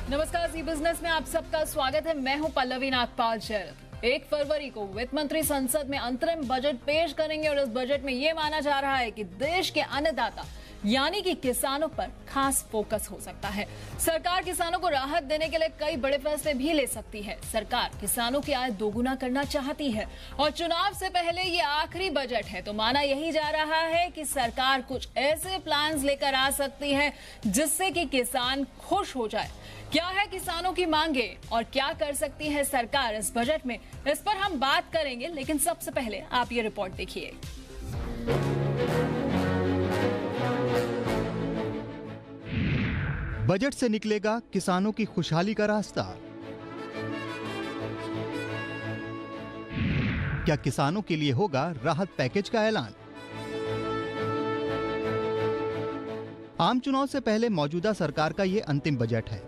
नमस्कार, जी बिजनेस में आप सबका स्वागत है। मैं हूं पल्लवी नागपाल शरद। 1 फरवरी को वित्त मंत्री संसद में अंतरिम बजट पेश करेंगे और इस बजट में यह माना जा रहा है कि देश के अन्नदाता यानी कि किसानों पर खास फोकस हो सकता है। सरकार किसानों को राहत देने के लिए कई बड़े फैसले भी ले सकती है। सरकार किसानों की आय दोगुना करना चाहती है और चुनाव से पहले ये आखिरी बजट है, तो माना यही जा रहा है कि सरकार कुछ ऐसे प्लान्स लेकर आ सकती है जिससे कि किसान खुश हो जाए। क्या है किसानों की मांगे और क्या कर सकती है सरकार इस बजट में, इस पर हम बात करेंगे। लेकिन सबसे पहले आप ये रिपोर्ट देखिए। बजट से निकलेगा किसानों की खुशहाली का रास्ता। क्या किसानों के लिए होगा राहत पैकेज का ऐलान? आम चुनाव से पहले मौजूदा सरकार का यह अंतिम बजट है।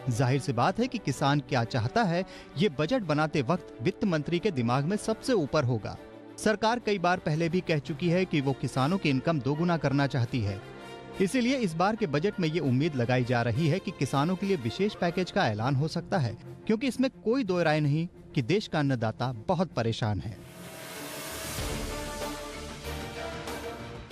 जाहिर सी बात है कि किसान क्या चाहता है, ये बजट बनाते वक्त वित्त मंत्री के दिमाग में सबसे ऊपर होगा। सरकार कई बार पहले भी कह चुकी है कि वो किसानों की इनकम दोगुना करना चाहती है। इसीलिए इस बार के बजट में ये उम्मीद लगाई जा रही है कि किसानों के लिए विशेष पैकेज का ऐलान हो सकता है, क्योंकि इसमें कोई दो राय नहीं कि देश का अन्नदाता बहुत परेशान है।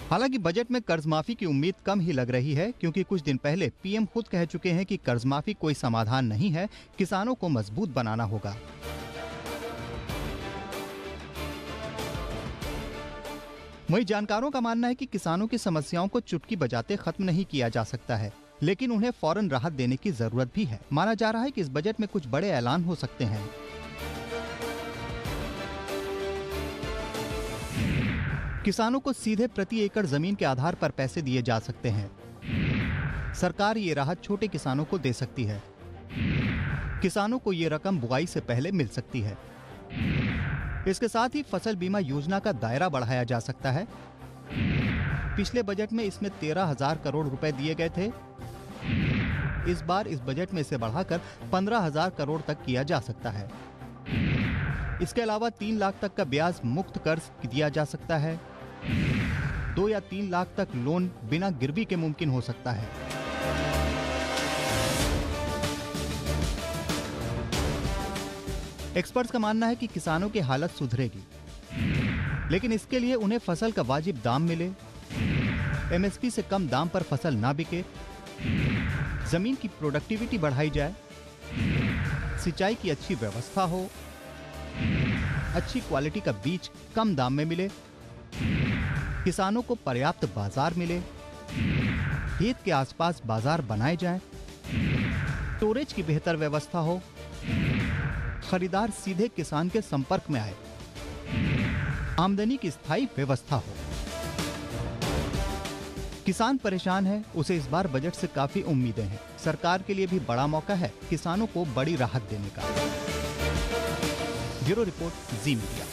हालांकि बजट में कर्ज माफी की उम्मीद कम ही लग रही है, क्योंकि कुछ दिन पहले पीएम खुद कह चुके हैं कि कर्ज माफी कोई समाधान नहीं है, किसानों को मजबूत बनाना होगा। वहीं जानकारों का मानना है कि किसानों की समस्याओं को चुटकी बजाते खत्म नहीं किया जा सकता है, लेकिन उन्हें फौरन राहत देने की जरूरत भी है। माना जा रहा है कि इस बजट में कुछ बड़े ऐलान हो सकते हैं। किसानों को सीधे प्रति एकड़ जमीन के आधार पर पैसे दिए जा सकते हैं। सरकार ये राहत छोटे किसानों को दे सकती है। किसानों को ये रकम बुआई से पहले मिल सकती है। इसके साथ ही फसल बीमा योजना का दायरा बढ़ाया जा सकता है। पिछले बजट में इसमें 13,000 करोड़ रुपए दिए गए थे। इस बार इस बजट में इसे बढ़ाकर 15,000 करोड़ तक किया जा सकता है। इसके अलावा 3 लाख तक का ब्याज मुक्त कर्ज दिया जा सकता है। 2 या 3 लाख तक लोन बिना गिरवी के मुमकिन हो सकता है। एक्सपर्ट्स का मानना है कि किसानों की हालत सुधरेगी, लेकिन इसके लिए उन्हें फसल का वाजिब दाम मिले, एमएसपी से कम दाम पर फसल ना बिके, जमीन की प्रोडक्टिविटी बढ़ाई जाए, सिंचाई की अच्छी व्यवस्था हो, अच्छी क्वालिटी का बीज कम दाम में मिले, किसानों को पर्याप्त बाजार मिले, खेत के आसपास बाजार बनाए जाएं, स्टोरेज की बेहतर व्यवस्था हो, खरीदार सीधे किसान के संपर्क में आए, आमदनी की स्थायी व्यवस्था हो। किसान परेशान है, उसे इस बार बजट से काफी उम्मीदें हैं। सरकार के लिए भी बड़ा मौका है किसानों को बड़ी राहत देने का। ब्यूरो रिपोर्ट, जी मीडिया।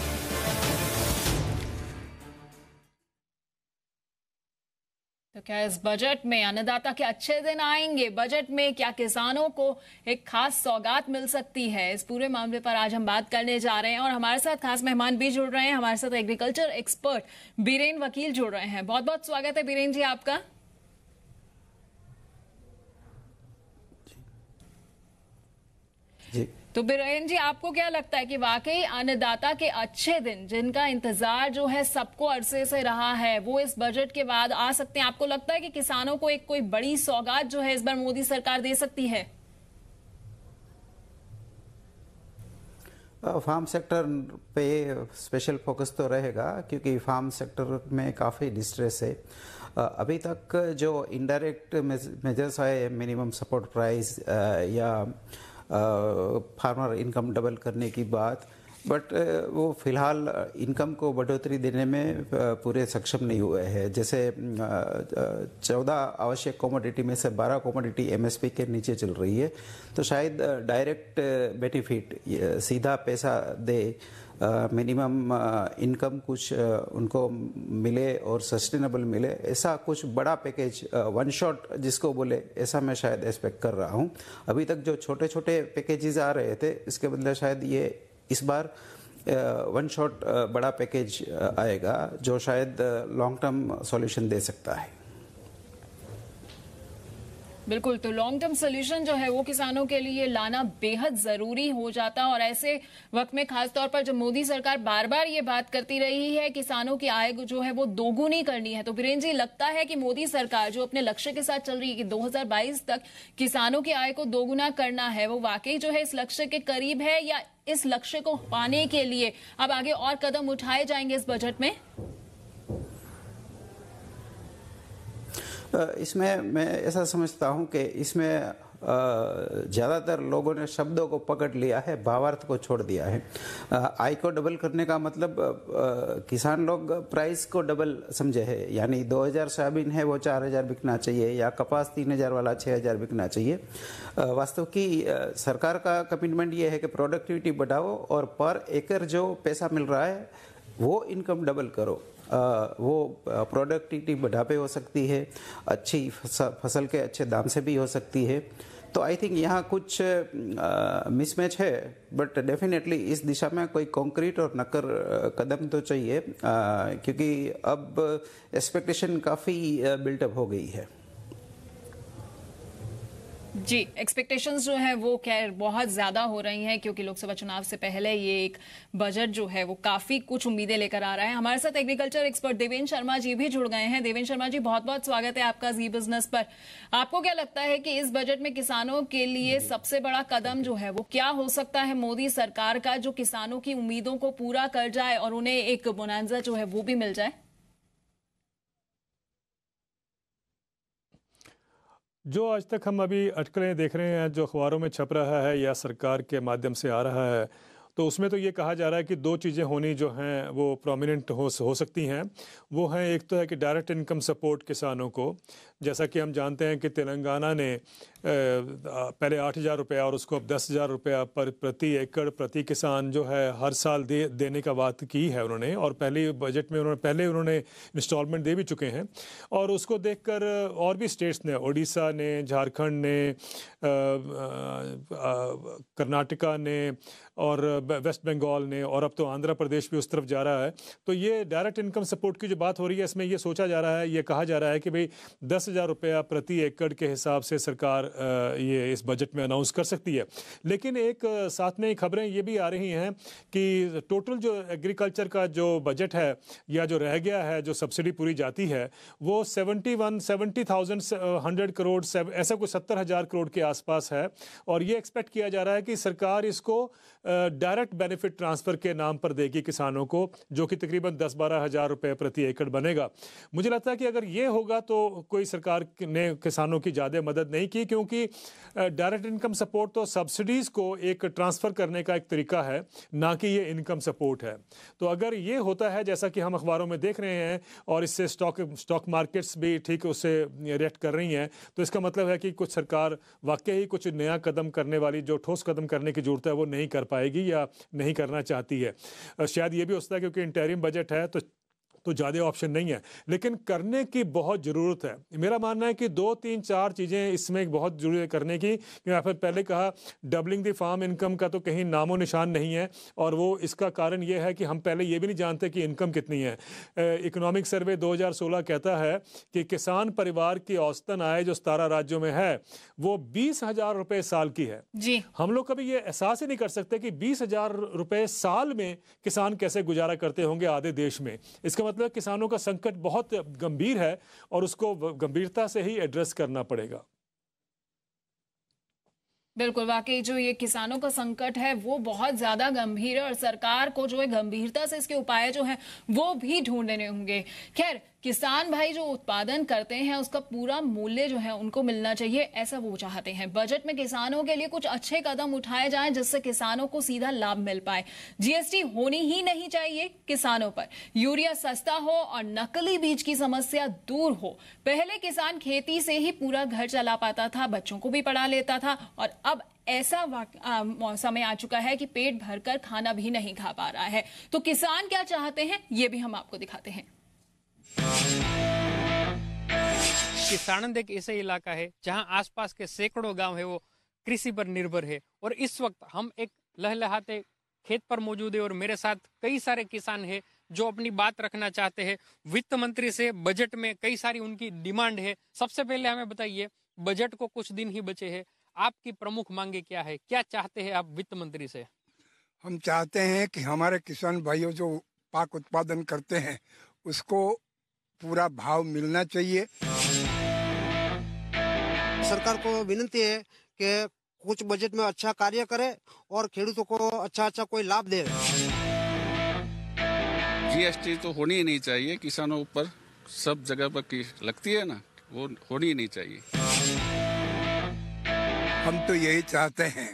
तो क्या इस बजट में अन्नदाता के अच्छे दिन आएंगे? बजट में क्या किसानों को एक खास सौगात मिल सकती है? इस पूरे मामले पर आज हम बात करने जा रहे हैं और हमारे साथ खास मेहमान भी जुड़ रहे हैं। हमारे साथ एग्रीकल्चर एक्सपर्ट बीरेन वकील जुड़ रहे हैं। बहुत बहुत स्वागत है बीरेन जी आपका। जी। तो बीरेन जी, आपको क्या लगता है कि वाकई अन्नदाता के अच्छे दिन, जिनका इंतजार जो है सबको अरसे से रहा है, वो इस बजट के बाद आ सकते हैं? आपको लगता है कि किसानों को एक कोई बड़ी सौगात जो है इस बार मोदी सरकार दे सकती है? फार्म सेक्टर पे स्पेशल फोकस तो रहेगा, क्योंकि फार्म सेक्टर में काफ़ी डिस्ट्रेस है। अभी तक जो इनडायरेक्ट मेजर्स आए, मिनिमम सपोर्ट प्राइस या फार्मर इनकम डबल करने की बात, बट वो फिलहाल इनकम को बढ़ोतरी देने में पूरे सक्षम नहीं हुए हैं। जैसे 14 आवश्यक कमोडिटी में से 12 कमोडिटी एमएसपी के नीचे चल रही है, तो शायद डायरेक्ट बेनिफिट, सीधा पैसा दे, मिनिमम इनकम कुछ उनको मिले और सस्टेनेबल मिले, ऐसा कुछ बड़ा पैकेज, वन शॉट जिसको बोले, ऐसा मैं शायद एक्सपेक्ट कर रहा हूँ। अभी तक जो छोटे छोटे पैकेजेस आ रहे थे, इसके बदले शायद ये इस बार वन शॉट बड़ा पैकेज आएगा, जो शायद लॉन्ग टर्म सॉल्यूशन दे सकता है। बिल्कुल, तो लॉन्ग टर्म सोल्यूशन जो है वो किसानों के लिए लाना बेहद जरूरी हो जाता, और ऐसे वक्त में खासतौर पर जब मोदी सरकार बार बार ये बात करती रही है किसानों की आय जो है वो दोगुनी करनी है, तो वीरेंद्र जी लगता है कि मोदी सरकार जो अपने लक्ष्य के साथ चल रही है कि 2022 तक किसानों की आय को दोगुना करना है, वो वाकई जो है इस लक्ष्य के करीब है, या इस लक्ष्य को पाने के लिए अब आगे और कदम उठाए जाएंगे इस बजट में? इसमें मैं ऐसा समझता हूं कि इसमें ज़्यादातर लोगों ने शब्दों को पकड़ लिया है, भावार्थ को छोड़ दिया है। आय को डबल करने का मतलब किसान लोग प्राइस को डबल समझे है, यानी 2000 सोयाबीन है वो 4000 बिकना चाहिए, या कपास 3000 वाला 6000 बिकना चाहिए। वास्तव की सरकार का कमिटमेंट ये है कि प्रोडक्टिविटी बढ़ाओ और पर एकड़ जो पैसा मिल रहा है वो इनकम डबल करो। वो प्रोडक्टिविटी बढ़ापे हो सकती है, अच्छी फसल के अच्छे दाम से भी हो सकती है। तो आई थिंक यहाँ कुछ मिसमैच है, बट डेफिनेटली इस दिशा में कोई कॉन्क्रीट और नक्कर कदम तो चाहिए, क्योंकि अब एक्सपेक्टेशन काफ़ी बिल्टअप हो गई है। जी, एक्सपेक्टेशंस जो है वो खैर बहुत ज्यादा हो रही हैं, क्योंकि लोकसभा चुनाव से पहले ये एक बजट जो है वो काफी कुछ उम्मीदें लेकर आ रहा है। हमारे साथ एग्रीकल्चर एक्सपर्ट देवेंद्र शर्मा जी भी जुड़ गए हैं। देवेंद्र शर्मा जी, बहुत बहुत स्वागत है आपका जी बिजनेस पर। आपको क्या लगता है कि इस बजट में किसानों के लिए सबसे बड़ा कदम जो है वो क्या हो सकता है मोदी सरकार का, जो किसानों की उम्मीदों को पूरा कर जाए और उन्हें एक बोनांजा जो है वो भी मिल जाए? जो आज तक हम अभी अटकलें देख रहे हैं, जो अखबारों में छप रहा है या सरकार के माध्यम से आ रहा है, तो उसमें तो ये कहा जा रहा है कि दो चीज़ें होनी जो हैं वो प्रोमिनेंट हो सकती हैं। वो हैं, एक तो है कि डायरेक्ट इनकम सपोर्ट किसानों को, जैसा कि हम जानते हैं कि तेलंगाना ने पहले 8000 रुपया और उसको अब 10,000 रुपया पर प्रति एकड़ प्रति किसान जो है हर साल देने का बात की है उन्होंने, और पहले बजट में उन्होंने इंस्टॉलमेंट दे भी चुके हैं। और उसको देखकर और भी स्टेट्स ने, उड़ीसा ने, झारखंड ने, कर्नाटका ने और वेस्ट बंगाल ने, और अब तो आंध्र प्रदेश भी उस तरफ जा रहा है। तो ये डायरेक्ट इनकम सपोर्ट की जो बात हो रही है, इसमें ये सोचा जा रहा है, ये कहा जा रहा है कि भाई 10,000 रुपया प्रति एकड़ के हिसाब से सरकार ये इस बजट में अनाउंस कर सकती है। लेकिन एक साथ में खबरें ये भी आ रही हैं कि टोटल जो एग्रीकल्चर का जो बजट है या जो रह गया है, जो सब्सिडी पूरी जाती है, वो 70,100 करोड़, ऐसा कुछ 70,000 करोड़ के आसपास है। और ये एक्सपेक्ट किया जा रहा है कि सरकार इसको डायरेक्ट बेनिफिट ट्रांसफर के नाम पर देगी किसानों को, जो कि तकरीबन 10-12 हज़ार रुपए प्रति एकड़ बनेगा। मुझे लगता है कि अगर ये होगा तो कोई सरकार ने किसानों की ज़्यादा मदद नहीं की, क्योंकि डायरेक्ट इनकम सपोर्ट तो सब्सिडीज़ को एक ट्रांसफ़र करने का एक तरीका है, ना कि ये इनकम सपोर्ट है। तो अगर ये होता है जैसा कि हम अखबारों में देख रहे हैं, और इससे स्टॉक मार्केट्स भी ठीक उससे रिएक्ट कर रही हैं, तो इसका मतलब है कि कुछ सरकार वाकई ही कुछ नया कदम करने वाली, जो ठोस कदम करने की जरूरत है, वो नहीं कर पाएगी या नहीं करना चाहती है। शायद ये भी हो सकता है क्योंकि इंटरिम बजट है तो ज़्यादा ऑप्शन नहीं है, लेकिन करने की बहुत ज़रूरत है। मेरा मानना है कि 2-3-4 चीज़ें इसमें बहुत ज़रूरी है करने की। मैं पहले कहा, डबलिंग द फार्म इनकम का तो कहीं नामो निशान नहीं है, और वो इसका कारण ये है कि हम पहले ये भी नहीं जानते कि इनकम कितनी है। इकोनॉमिक सर्वे 2016 कहता है कि किसान परिवार की औसतन आय जो 17 राज्यों में है वो 20,000 रुपये साल की है जी। हम लोग कभी ये एहसास ही नहीं कर सकते कि 20,000 रुपये साल में किसान कैसे गुजारा करते होंगे आधे देश में। इसका मतलब किसानों का संकट बहुत गंभीर है और उसको गंभीरता से ही एड्रेस करना पड़ेगा। बिल्कुल, वाकई जो ये किसानों का संकट है वो बहुत ज्यादा गंभीर है, और सरकार को जो है गंभीरता से इसके उपाय जो हैं वो भी ढूंढने होंगे। खैर, किसान भाई जो उत्पादन करते हैं उसका पूरा मूल्य जो है उनको मिलना चाहिए, ऐसा वो चाहते हैं। बजट में किसानों के लिए कुछ अच्छे कदम उठाए जाएं जिससे किसानों को सीधा लाभ मिल पाए। जीएसटी होनी ही नहीं चाहिए किसानों पर, यूरिया सस्ता हो और नकली बीज की समस्या दूर हो। पहले किसान खेती से ही पूरा घर चला पाता था, बच्चों को भी पढ़ा लेता था, और अब ऐसा समय आ चुका है कि पेट भरकर खाना भी नहीं खा पा रहा है। तो किसान क्या चाहते हैं ये भी हम आपको दिखाते हैं। कि साणंद एक ऐसा इलाका है जहां आसपास के सैकड़ों गांव है वो कृषि पर निर्भर है, और इस वक्त हम एक लहलहाते खेत पर मौजूद है और मेरे साथ कई सारे किसान हैं जो अपनी बात रखना चाहते हैं। वित्त मंत्री से बजट में कई सारी उनकी डिमांड है। सबसे पहले हमें बताइए बजट को कुछ दिन ही बचे हैं, आपकी प्रमुख मांगे क्या है, क्या चाहते हैं आप वित्त मंत्री से? हम चाहते हैं कि हमारे किसान भाइयों जो पाक उत्पादन करते हैं उसको पूरा भाव मिलना चाहिए। सरकार को विनती है कि कुछ बजट में अच्छा कार्य करे और खेडूतों को अच्छा कोई लाभ दे। जीएसटी तो होनी ही नहीं चाहिए, किसानों पर सब जगह पर लगती है ना, वो होनी ही नहीं चाहिए। हम तो यही चाहते हैं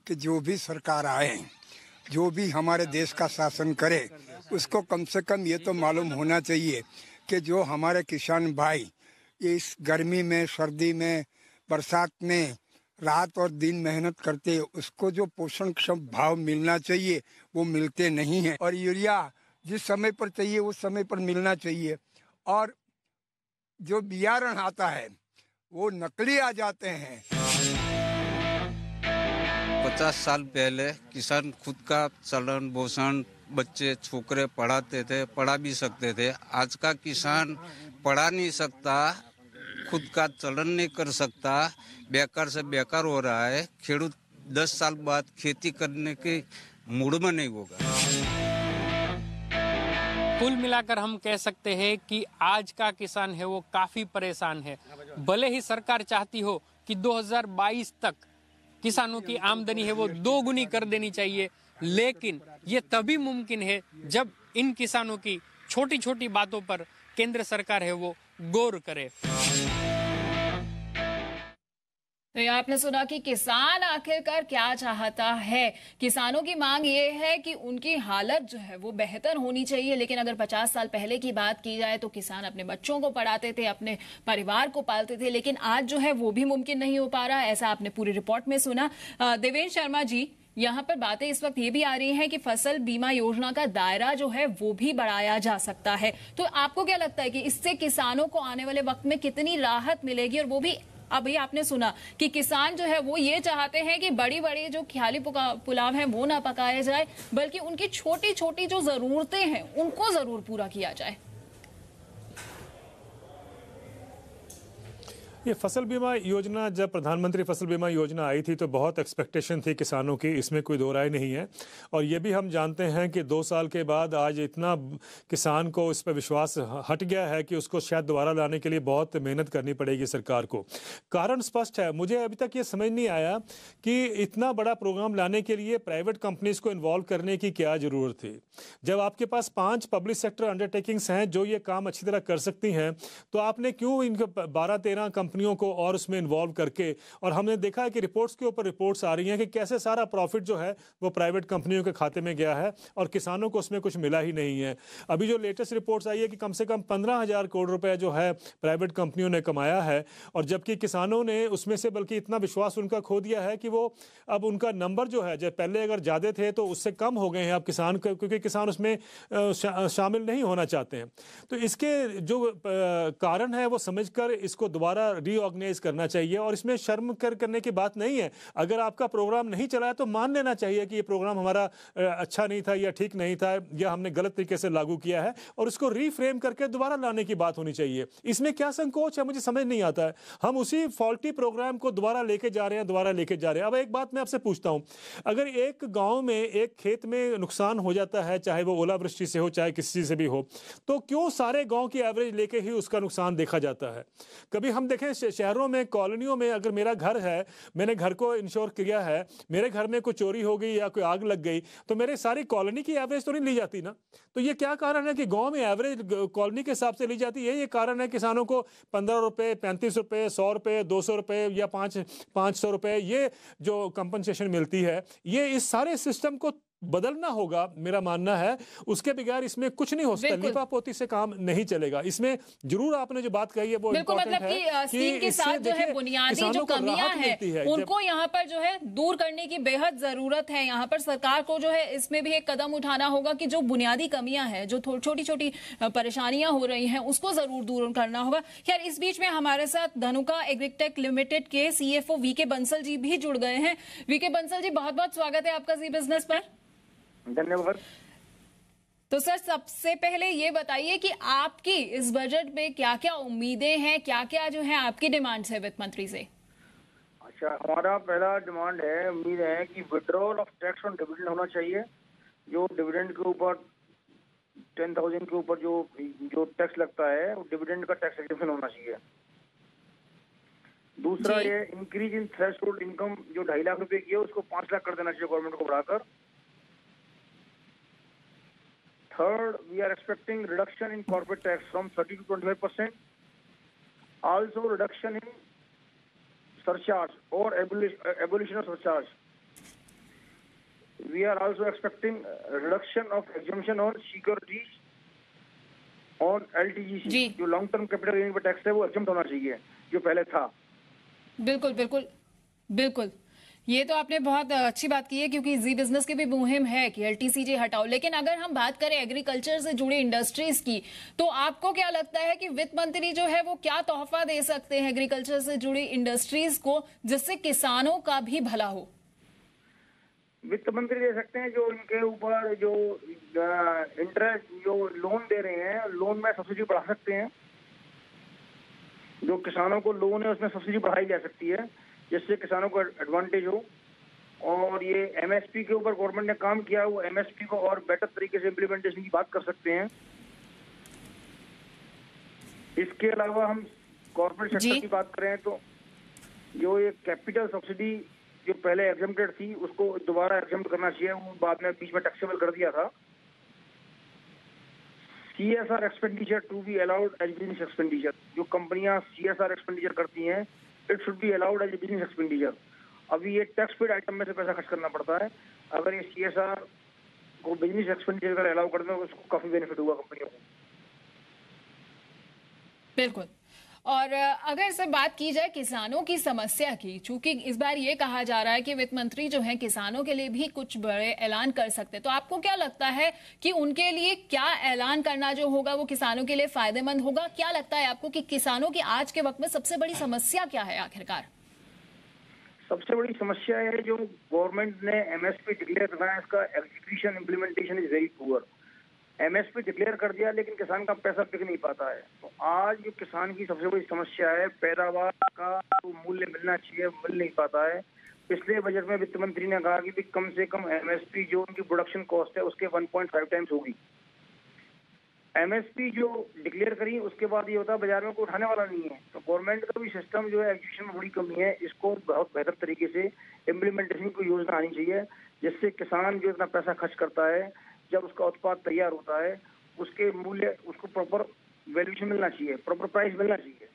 कि जो भी सरकार आए, जो भी हमारे देश का शासन करे, उसको कम से कम ये तो मालूम होना चाहिए कि जो हमारे किसान भाई इस गर्मी में, सर्दी में, बरसात में रात और दिन मेहनत करते हैं, उसको जो पोषण क्षम भाव मिलना चाहिए वो मिलते नहीं है। और यूरिया जिस समय पर चाहिए उस समय पर मिलना चाहिए। और जो बियारण आता है वो नकली आ जाते हैं। 50 साल पहले किसान खुद का चलन पोषण बच्चे छोकरे पढ़ाते थे, पढ़ा भी सकते थे। आज का किसान पढ़ा नहीं सकता, खुद का चलन नहीं कर सकता, बेकार से बेकार हो रहा है। खेडूत 10 साल बाद खेती करने के मूड में नहीं होगा। कुल मिलाकर हम कह सकते हैं कि आज का किसान है वो काफी परेशान है। भले ही सरकार चाहती हो कि 2022 तक किसानों की आमदनी है वो 2 गुनी कर देनी चाहिए, लेकिन ये तभी मुमकिन है जब इन किसानों की छोटी छोटी बातों पर केंद्र सरकार है वो गौर करे। तो ये आपने सुना कि किसान आखिरकार क्या चाहता है। किसानों की मांग ये है कि उनकी हालत जो है वो बेहतर होनी चाहिए, लेकिन अगर 50 साल पहले की बात की जाए तो किसान अपने बच्चों को पढ़ाते थे, अपने परिवार को पालते थे, लेकिन आज जो है वो भी मुमकिन नहीं हो पा रहा है। ऐसा आपने पूरी रिपोर्ट में सुना। देवेंद्र शर्मा जी, यहाँ पर बातें इस वक्त ये भी आ रही हैं कि फसल बीमा योजना का दायरा जो है वो भी बढ़ाया जा सकता है। तो आपको क्या लगता है कि इससे किसानों को आने वाले वक्त में कितनी राहत मिलेगी? और वो भी अभी आपने सुना कि किसान जो है वो ये चाहते हैं कि बड़ी बड़ी जो ख्याली पुलाव है वो ना पकाया जाए, बल्कि उनकी छोटी छोटी जो जरूरतें हैं उनको जरूर पूरा किया जाए। ये फसल बीमा योजना, जब प्रधानमंत्री फसल बीमा योजना आई थी तो बहुत एक्सपेक्टेशन थी किसानों की, इसमें कोई दो राय नहीं है। और ये भी हम जानते हैं कि 2 साल के बाद आज इतना किसान को इस पर विश्वास हट गया है कि उसको शायद दोबारा लाने के लिए बहुत मेहनत करनी पड़ेगी सरकार को। कारण स्पष्ट है, मुझे अभी तक ये समझ नहीं आया कि इतना बड़ा प्रोग्राम लाने के लिए प्राइवेट कंपनीज को इन्वॉल्व करने की क्या ज़रूरत थी। जब आपके पास 5 पब्लिक सेक्टर अंडरटेकिंग्स हैं जो ये काम अच्छी तरह कर सकती हैं, तो आपने क्यों इनको 12-13 कंपनियों को और उसमें इन्वॉल्व करके, और हमने देखा है कि रिपोर्ट्स के ऊपर रिपोर्ट्स आ रही हैं कि कैसे सारा प्रॉफिट जो है वो प्राइवेट कंपनियों के खाते में गया है और किसानों को उसमें कुछ मिला ही नहीं है। अभी जो लेटेस्ट रिपोर्ट्स आई है कि कम से कम 15,000 करोड़ रुपए जो है प्राइवेट कंपनियों ने कमाया है, और जबकि किसानों ने उसमें से बल्कि इतना विश्वास उनका खो दिया है कि वो अब उनका नंबर जो है, जब पहले अगर ज़्यादा थे तो उससे कम हो गए हैं अब किसान, क्योंकि किसान उसमें शामिल नहीं होना चाहते हैं। तो इसके जो कारण है वो समझकर इसको दोबारा रीऑर्गेनाइज करना चाहिए, और इसमें शर्म करने की बात नहीं है। अगर आपका प्रोग्राम नहीं चला है तो मान लेना चाहिए कि ये प्रोग्राम हमारा अच्छा नहीं था या ठीक नहीं था या हमने गलत तरीके से लागू किया है, और उसको रीफ्रेम करके दोबारा लाने की बात होनी चाहिए। इसमें क्या संकोच है, मुझे समझ नहीं आता है। हम उसी फॉल्टी प्रोग्राम को दोबारा लेके जा रहे हैं। अब एक बात मैं आपसे पूछता हूं, अगर एक गांव में एक खेत में नुकसान हो जाता है, चाहे वो ओलावृष्टि से हो चाहे किसी चीज से भी हो, तो क्यों सारे गांव की एवरेज लेके ही उसका नुकसान देखा जाता है? कभी हम देखें शहरों में, कॉलोनियों में, अगर मेरा घर है, मैंने घर को इंश्योर किया है, मेरे घर में कोई चोरी हो गई या कोई आग लग गई, तो मेरे सारी कॉलोनी की एवरेज तो नहीं ली जाती ना। तो ये क्या कारण है कि गांव में एवरेज कॉलोनी के हिसाब से ली जाती है? ये कारण है किसानों को 15 रुपए, 35 रुपए, 100 रुपए, 200 रुपए या 500 रुपए ये जो कंपनसेशन मिलती है, ये इस सारे सिस्टम को बदलना होगा, मेरा मानना है। उसके बगैर इसमें कुछ नहीं हो सकता, लिपापोती से काम नहीं चलेगा। इसमें जरूर आपने जो बात कही है वो मतलब कि स्कीम के साथ जो है बुनियादी जो कमियां हैं उनको यहाँ पर जो है दूर करने की बेहद जरूरत है। यहाँ पर सरकार को जो है इसमें भी एक कदम उठाना होगा कि जो बुनियादी कमियां हैं, जो छोटी छोटी परेशानियां हो रही हैं, उसको जरूर दूर करना होगा। खैर, इस बीच में हमारे साथ धनुका एग्रीटेक लिमिटेड के CFO वीके बंसल जी भी जुड़ गए हैं। वीके बंसल जी, बहुत बहुत स्वागत है आपका जी बिजनेस पर। धन्यवाद। तो सर सबसे पहले ये बताइए कि आपकी इस बजट में क्या क्या उम्मीदें हैं, क्या क्या जो है आपकी डिमांड्स है वित्त मंत्री से? अच्छा, हमारा पहला डिमांड है, उम्मीद है कि withdrawal of tax on dividend होना चाहिए। जो डिविडेंड के ऊपर 10,000 के ऊपर जो टैक्स लगता है वो डिविडेंड का टैक्स एग्जेम्पशन होना चाहिए। दूसरा ये इंक्रीज इन थ्रेशोल्ड इनकम जो 2.5 लाख रुपए की है उसको 5 लाख कर देना चाहिए गवर्नमेंट को बढ़ाकर। Third, we are expecting reduction in corporate tax from 30 to 25%. Also reduction in surcharge or abolition of surcharge. We are also expecting reduction of exemption on securities on LTGC. जो लॉन्ग टर्म कैपिटल गेन पर tax है वो exempt होना चाहिए जो पहले था। बिल्कुल बिल्कुल बिल्कुल, ये तो आपने बहुत अच्छी बात की है, क्योंकि जी बिजनेस की भी मुहिम है कि एलटीसीजी हटाओ। लेकिन अगर हम बात करें एग्रीकल्चर से जुड़ी इंडस्ट्रीज की, तो आपको क्या लगता है कि वित्त मंत्री जो है वो क्या तोहफा दे सकते हैं एग्रीकल्चर से जुड़ी इंडस्ट्रीज को, जिससे किसानों का भी भला हो? वित्त मंत्री दे सकते हैं जो उनके ऊपर जो इंटरेस्ट जो लोन दे रहे हैं, लोन में सब्सिडी बढ़ा सकते हैं। जो किसानों को लोन है उसमें सब्सिडी बढ़ाई जा सकती है जिससे किसानों को एडवांटेज हो। और ये एमएसपी के ऊपर गवर्नमेंट ने काम किया, वो एमएसपी को और बेटर तरीके से इम्प्लीमेंटेशन की बात कर सकते हैं। इसके अलावा हम कॉर्पोरेट सेक्टर की बात करें तो जो ये कैपिटल सब्सिडी जो पहले एग्जेम्प्टेड थी उसको दोबारा एग्जेम्प्ट करना चाहिए, वो बाद में बीच में टैक्सेबल कर दिया था। CSR expenditure to be allowed as business expenditure, जो कंपनियां CSR एक्सपेंडिचर करती हैं it should be allowed as business expenditure. अभी ये टैक्स पेड आइटम में से पैसा खर्च करना पड़ता है, अगर ये CSR को बिजनेस एक्सपेंडिचर अगर अलाउ कर दें उसको काफी बेनिफिट होगा कंपनियों को। बिल्कुल। और अगर से बात की जाए किसानों की समस्या की, चूंकि इस बार ये कहा जा रहा है कि वित्त मंत्री जो है किसानों के लिए भी कुछ बड़े ऐलान कर सकते हैं, तो आपको क्या लगता है कि उनके लिए क्या ऐलान करना जो होगा वो किसानों के लिए फायदेमंद होगा? क्या लगता है आपको कि किसानों की आज के वक्त में सबसे बड़ी समस्या क्या है आखिरकार? सबसे बड़ी समस्या है जो गवर्नमेंट ने एमएसपी डिक्लेयर करना है, इसका execution implementation is very poor. MSP declare कर दिया लेकिन किसान का पैसा बिक नहीं पाता है। तो आज जो किसान की सबसे बड़ी समस्या है, पैदावार का जो मूल्य मिलना चाहिए मिल नहीं पाता है। पिछले बजट में वित्त मंत्री ने कहा कि कम से कम एमएसपी जो उनकी प्रोडक्शन कॉस्ट है उसके 1.5 टाइम्स होगी। एमएसपी जो डिक्लेयर करी उसके बाद ये होता है बाजार में कोई उठाने वाला नहीं है। तो गवर्नमेंट का भी सिस्टम जो है एग्जीक्यूशन में बड़ी कमी है, इसको बहुत बेहतर तरीके से इम्प्लीमेंटेशन की योजना आनी चाहिए जिससे किसान जो इतना पैसा खर्च करता है जब उसका उत्पाद तैयार होता है उसके मूल्य उसको प्रॉपर वैल्यूएशन मिलना चाहिए, प्रॉपर प्राइस मिलना चाहिए।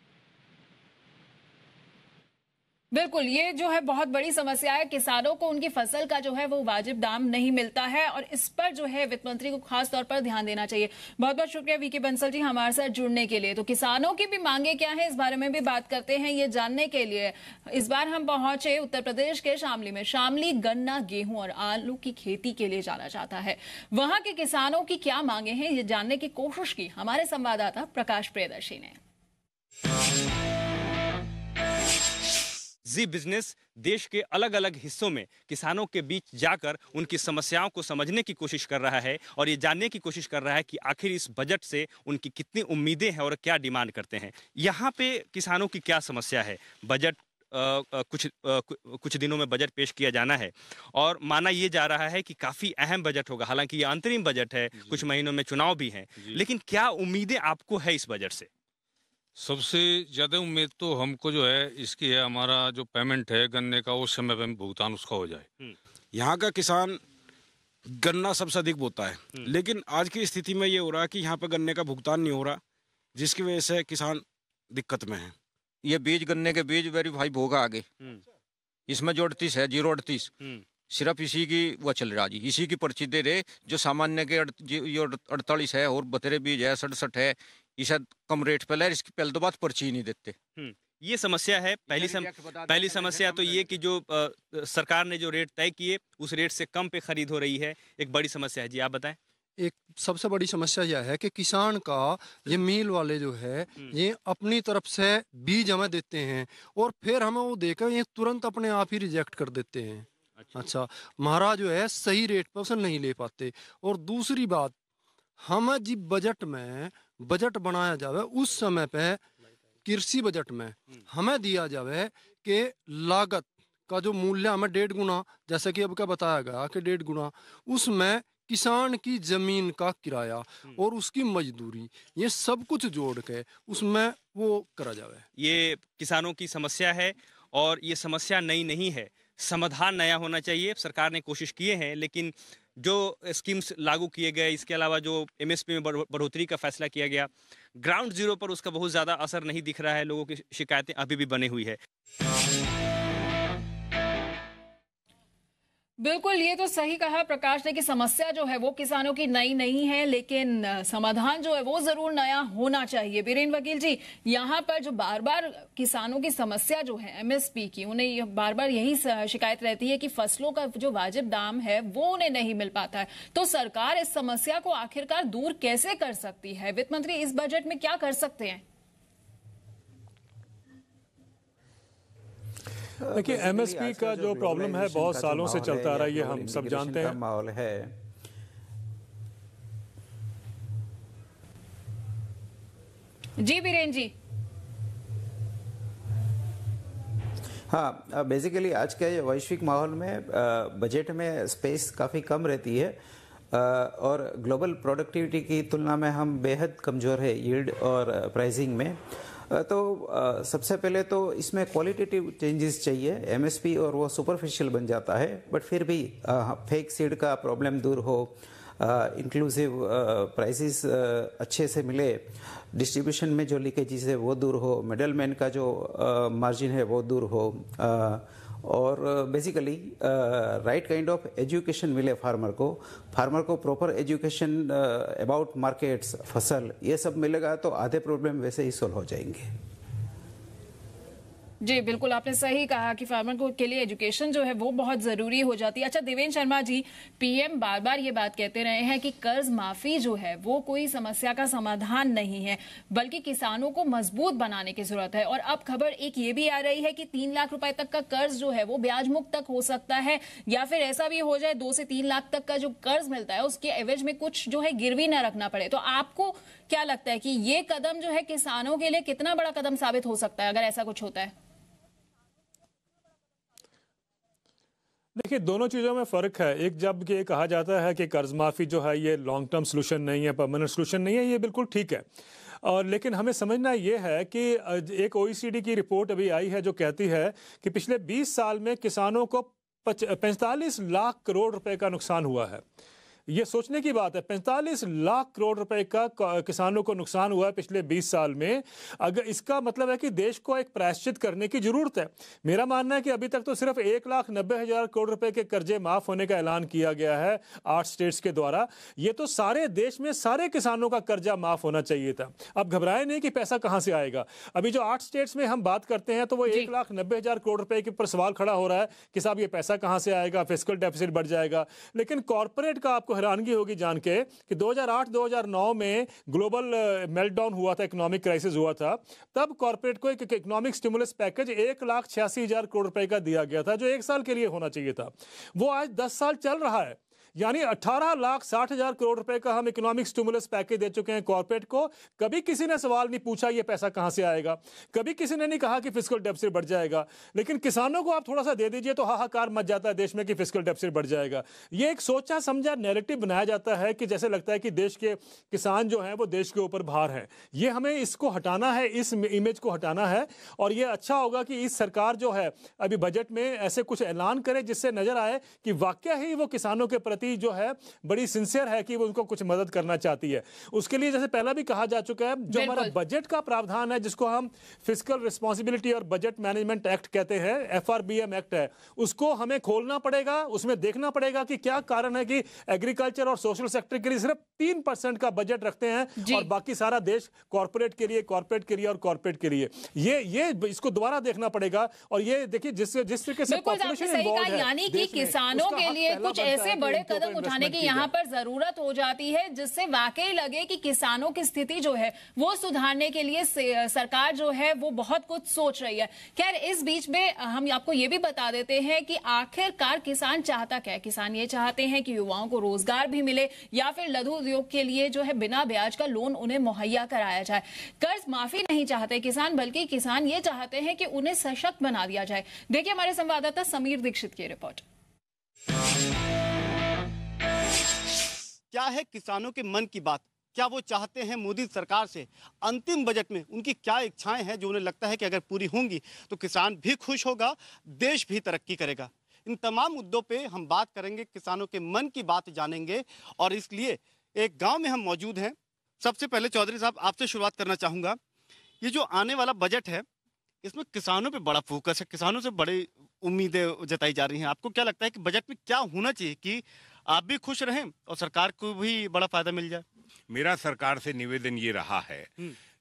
बिल्कुल, ये जो है बहुत बड़ी समस्या है, किसानों को उनकी फसल का जो है वो वाजिब दाम नहीं मिलता है और इस पर जो है वित्त मंत्री को खास तौर पर ध्यान देना चाहिए। बहुत बहुत शुक्रिया वीके बंसल जी हमारे साथ जुड़ने के लिए। तो किसानों की भी मांगे क्या है इस बारे में भी बात करते हैं, ये जानने के लिए इस बार हम पहुंचे उत्तर प्रदेश के शामली में। शामली गन्ना, गेहूं और आलू की खेती के लिए जाना जाता है। वहां के किसानों की क्या मांगे हैं ये जानने की कोशिश की हमारे संवाददाता प्रकाश प्रियदर्शी ने। जी बिजनेस देश के अलग अलग हिस्सों में किसानों के बीच जाकर उनकी समस्याओं को समझने की कोशिश कर रहा है और ये जानने की कोशिश कर रहा है कि आखिर इस बजट से उनकी कितनी उम्मीदें हैं और क्या डिमांड करते हैं। यहाँ पे किसानों की क्या समस्या है। बजट कुछ दिनों में बजट पेश किया जाना है और माना ये जा रहा है कि काफी अहम बजट होगा। हालांकि ये अंतरिम बजट है, कुछ महीनों में चुनाव भी हैं, लेकिन क्या उम्मीदें आपको है इस बजट से? सबसे ज़्यादा उम्मीद तो हमको जो है इसकी है, हमारा जो पेमेंट है गन्ने का उस समय पे भुगतान उसका हो जाए। यहाँ का किसान गन्ना सबसे अधिक बोता है, लेकिन आज की स्थिति में ये हो रहा है कि यहाँ पे गन्ने का भुगतान नहीं हो रहा, जिसकी वजह से किसान दिक्कत में है। ये बीज गन्ने के बीज वेरीफाई होगा आगे, इसमें जो 38 है 038 सिर्फ इसी की वो चल रहा जी, इसी की पर्ची दे रहे। जो सामान्य के 48 है और बतेरे बीज है 67 है, इसे कम रेट पे ले, इसकी पहले तो बात पर्ची ही नहीं देते। ये समस्या है। पहली समस्या तो ये कि जो सरकार ने जो रेट तय किए उस रेट से कम पे खरीद हो रही है, एक बड़ी समस्या है। जी आप बताएं। एक सबसे बड़ी समस्या यह है कि किसान का ये मिल वाले जो है ये अपनी तरफ से बीज हमें देते हैं और फिर हमें वो देकर ये तुरंत अपने आप ही रिजेक्ट कर देते हैं। अच्छा, महाराज जो है सही रेट पर उसे नहीं ले पाते। और दूसरी बात, हमें जिस बजट में बजट बनाया जावे उस समय पे कृषि बजट में हमें दिया जावे कि लागत का जो मूल्य हमें 1.5 गुना, जैसे कि अब क्या बताया गया कि 1.5 गुना, उसमें किसान की जमीन का किराया और उसकी मजदूरी, ये सब कुछ जोड़ के उसमें वो करा जावे। ये किसानों की समस्या है और ये समस्या नई नहीं है, समाधान नया होना चाहिए। सरकार ने कोशिश किए हैं, लेकिन जो स्कीम्स लागू किए गए, इसके अलावा जो एमएसपी में बढ़ोतरी का फैसला किया गया, ग्राउंड जीरो पर उसका बहुत ज़्यादा असर नहीं दिख रहा है। लोगों की शिकायतें अभी भी बनी हुई है। बिल्कुल, ये तो सही कहा प्रकाश ने कि समस्या जो है वो किसानों की नई नहीं है, लेकिन समाधान जो है वो जरूर नया होना चाहिए। बीरेन वकील जी, यहाँ पर जो बार बार किसानों की समस्या जो है एमएसपी की, उन्हें बार बार यही शिकायत रहती है कि फसलों का जो वाजिब दाम है वो उन्हें नहीं मिल पाता है। तो सरकार इस समस्या को आखिरकार दूर कैसे कर सकती है? वित्त मंत्री इस बजट में क्या कर सकते हैं? देखिए, एमएसपी का जो प्रॉब्लम है बहुत सालों से चलता आ रहा है, ये हम सब जानते हैं। माहौल है। जी बीरेन जी। हाँ, बेसिकली आज के वैश्विक माहौल में बजट में स्पेस काफ़ी कम रहती है और ग्लोबल प्रोडक्टिविटी की तुलना में हम बेहद कमज़ोर है यील्ड और प्राइसिंग में। तो सबसे पहले तो इसमें क्वालिटेटिव चेंजेस चाहिए। एमएसपी और वो सुपरफिशियल बन जाता है, बट फिर भी फेक सीड का प्रॉब्लम दूर हो, इंक्लूसिव प्राइसेस अच्छे से मिले, डिस्ट्रीब्यूशन में जो लीकेजेस है वो दूर हो, मिडल मैन का जो मार्जिन है वो दूर हो, और basically right kind of education मिले फार्मर को प्रॉपर एजुकेशन अबाउट मार्केट्स, फसल, ये सब मिलेगा तो आधे प्रॉब्लम वैसे ही सॉल्व हो जाएंगे। जी बिल्कुल, आपने सही कहा कि फार्मर को के लिए एजुकेशन जो है वो बहुत जरूरी हो जाती है। अच्छा देवेंद्र शर्मा जी, पीएम बार बार ये बात कहते रहे हैं कि कर्ज माफी जो है वो कोई समस्या का समाधान नहीं है, बल्कि किसानों को मजबूत बनाने की जरूरत है। और अब खबर एक ये भी आ रही है कि 3 लाख रुपए तक का कर्ज जो है वो ब्याज मुक्त तक हो सकता है, या फिर ऐसा भी हो जाए 2 से 3 लाख तक का जो कर्ज मिलता है उसके एवज में कुछ जो है गिरवी न रखना पड़े। तो आपको क्या लगता है कि ये कदम जो है किसानों के लिए कितना बड़ा कदम साबित हो सकता है अगर ऐसा कुछ होता है? देखिए, दोनों चीज़ों में फ़र्क है। एक, जब ये कहा जाता है कि कर्ज माफ़ी जो है ये लॉन्ग टर्म सोल्यूशन नहीं है, परमानेंट सोल्यूशन नहीं है, ये बिल्कुल ठीक है। और लेकिन हमें समझना ये है कि एक ओईसीडी की रिपोर्ट अभी आई है जो कहती है कि पिछले 20 साल में किसानों को 45 लाख करोड़ रुपए का नुकसान हुआ है। ये सोचने की बात है, 45 लाख करोड़ रुपए का किसानों को नुकसान हुआ है पिछले 20 साल में। अगर इसका मतलब है कि देश को एक प्रायश्चित करने की जरूरत है। मेरा मानना है कि अभी तक तो सिर्फ 1,90,000 करोड़ रुपए के कर्जे माफ होने का ऐलान किया गया है 8 स्टेट्स के द्वारा। ये तो सारे देश में सारे किसानों का कर्जा माफ होना चाहिए था। अब घबराए नहीं कि पैसा कहां से आएगा। अभी जो 8 स्टेट्स में हम बात करते हैं तो वो 1,90,000 करोड़ रुपए के ऊपर सवाल खड़ा हो रहा है कि साहब ये पैसा कहां से आएगा, फिस्कल डेफिसिट बढ़ जाएगा। लेकिन कॉर्पोरेट का आपको हैरानगी होगी जान के कि 2008-2009 में ग्लोबल मेल्टडाउन हुआ था, इकोनॉमिक क्राइसिस हुआ था, तब कॉर्पोरेट को एक इकोनॉमिक स्टिमुलस पैकेज 1,86,000 करोड़ रुपए का दिया गया था, जो 1 साल के लिए होना चाहिए था। वो आज 10 साल चल रहा है, यानी 18,60,000 करोड़ रुपए का हम इकोनॉमिक स्टिमुलस पैकेज दे चुके हैं कॉर्पोरेट को। कभी किसी ने सवाल नहीं पूछा ये पैसा कहां से आएगा, कभी किसी ने नहीं कहा कि फिस्कल डेफिसिट बढ़ जाएगा। लेकिन किसानों को आप थोड़ा सा दे दीजिए तो हाहाकार मच जाता है देश में कि फिस्कल डेफिसिट बढ़ जाएगा। ये एक सोचा समझा नैरेटिव बनाया जाता है कि जैसे लगता है कि देश के किसान जो हैं वो देश के ऊपर भार हैं। ये हमें इसको हटाना है, इस इमेज को हटाना है। और ये अच्छा होगा कि इस सरकार जो है अभी बजट में ऐसे कुछ ऐलान करे जिससे नजर आए कि वाकई ही वो किसानों के प्रति जो है बड़ी सिंसियर है कि वो उनको कुछ मदद करना चाहती है। उसके लिए जैसे पहला भी कहा जा चुका है, जो हमारा बजट का प्रावधान है जिसको हम फिस्कल रिस्पांसिबिलिटी और बजट मैनेजमेंट एक्ट कहते हैं, FRBM एक्ट है, उसको हमें खोलना पड़ेगा। उसमें देखना पड़ेगा कि क्या कारण है कि एग्रीकल्चर और सोशल सेक्टर के लिए सिर्फ 3% का बजट रखते हैं और बाकी सारा देश कॉर्पोरेट के लिए और कॉर्पोरेट के लिए। ये इसको दोबारा देखना पड़ेगा। और ये देखिए जिस तरीके से पॉपुलेशन इन्वॉल्व है, यानी कि किसानों के लिए कुछ ऐसे बड़े कदम उठाने की यहाँ पर जरूरत हो जाती है, जिससे वाकई लगे कि किसानों की स्थिति जो है वो सुधारने के लिए सरकार जो है वो बहुत कुछ सोच रही है। खैर, इस बीच में हम आपको ये भी बता देते हैं कि आखिरकार किसान चाहता क्या है। किसान ये चाहते हैं कि युवाओं को रोजगार भी मिले या फिर लघु उद्योग के लिए जो है बिना ब्याज का लोन उन्हें मुहैया कराया जाए। कर्ज माफी नहीं चाहते किसान, बल्कि किसान ये चाहते हैं कि उन्हें सशक्त बना दिया जाए। देखिए हमारे संवाददाता समीर दीक्षित की रिपोर्ट। क्या है किसानों के मन की बात? क्या वो चाहते हैं मोदी सरकार से? अंतिम बजट में उनकी क्या इच्छाएं हैं जो उन्हें लगता है कि अगर पूरी होंगी तो किसान भी खुश होगा, देश भी तरक्की करेगा? इन तमाम मुद्दों पे हम बात करेंगे, किसानों के मन की बात जानेंगे। और इसलिए एक गांव में हम मौजूद हैं। सबसे पहले चौधरी साहब आपसे शुरुआत करना चाहूँगा। ये जो आने वाला बजट है इसमें किसानों पे बड़ा फोकस है, किसानों से बड़ी उम्मीदें जताई जा रही हैं। आपको क्या लगता है कि बजट में क्या होना चाहिए कि आप भी खुश रहें और सरकार को भी बड़ा फायदा मिल जाए? मेरा सरकार से निवेदन ये रहा है,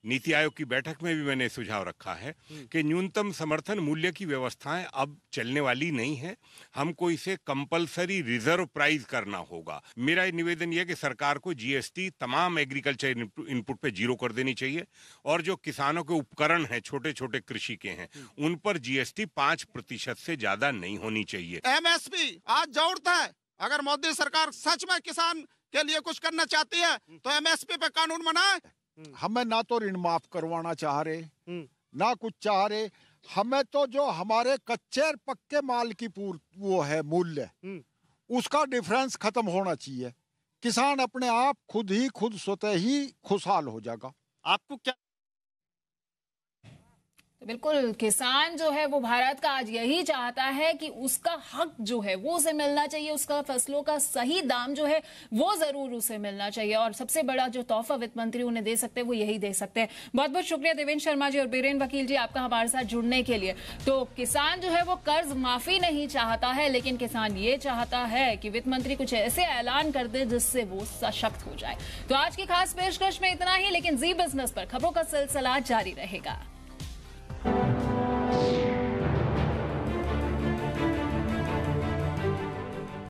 नीति आयोग की बैठक में भी मैंने सुझाव रखा है कि न्यूनतम समर्थन मूल्य की व्यवस्थाएं अब चलने वाली नहीं है, हमको इसे कंपलसरी रिजर्व प्राइस करना होगा। मेरा निवेदन यह है कि सरकार को जीएसटी तमाम एग्रीकल्चर इनपुट पे 0 कर देनी चाहिए और जो किसानों के उपकरण हैं, छोटे छोटे कृषि के हैं, उन पर जीएसटी 5% से ज्यादा नहीं होनी चाहिए। एमएसपी आज जोड़ता है। अगर मोदी सरकार सच में किसान के लिए कुछ करना चाहती है तो एमएसपी पे कानून बनाए। हमें ना तो ऋण माफ करवाना चाह रहे, ना कुछ चाह रहे। हमें तो जो हमारे कच्चे और पक्के माल की वो है मूल्य, उसका डिफरेंस खत्म होना चाहिए। किसान अपने आप खुद स्वतः ही खुशहाल हो जाएगा। आपको क्या? तो बिल्कुल किसान जो है वो भारत का आज यही चाहता है कि उसका हक जो है वो उसे मिलना चाहिए, उसका फसलों का सही दाम जो है वो जरूर उसे मिलना चाहिए। और सबसे बड़ा जो तोहफा वित्त मंत्री उन्हें दे सकते हैं वो यही दे सकते हैं। बहुत बहुत शुक्रिया देवेंद्र शर्मा जी और बीरेन वकील जी आपका हमारे साथ जुड़ने के लिए। तो किसान जो है वो कर्ज माफी नहीं चाहता है, लेकिन किसान ये चाहता है कि वित्त मंत्री कुछ ऐसे ऐलान कर दे जिससे वो सशक्त हो जाए। तो आज की खास पेशकश में इतना ही, लेकिन जी बिजनेस पर खबरों का सिलसिला जारी रहेगा।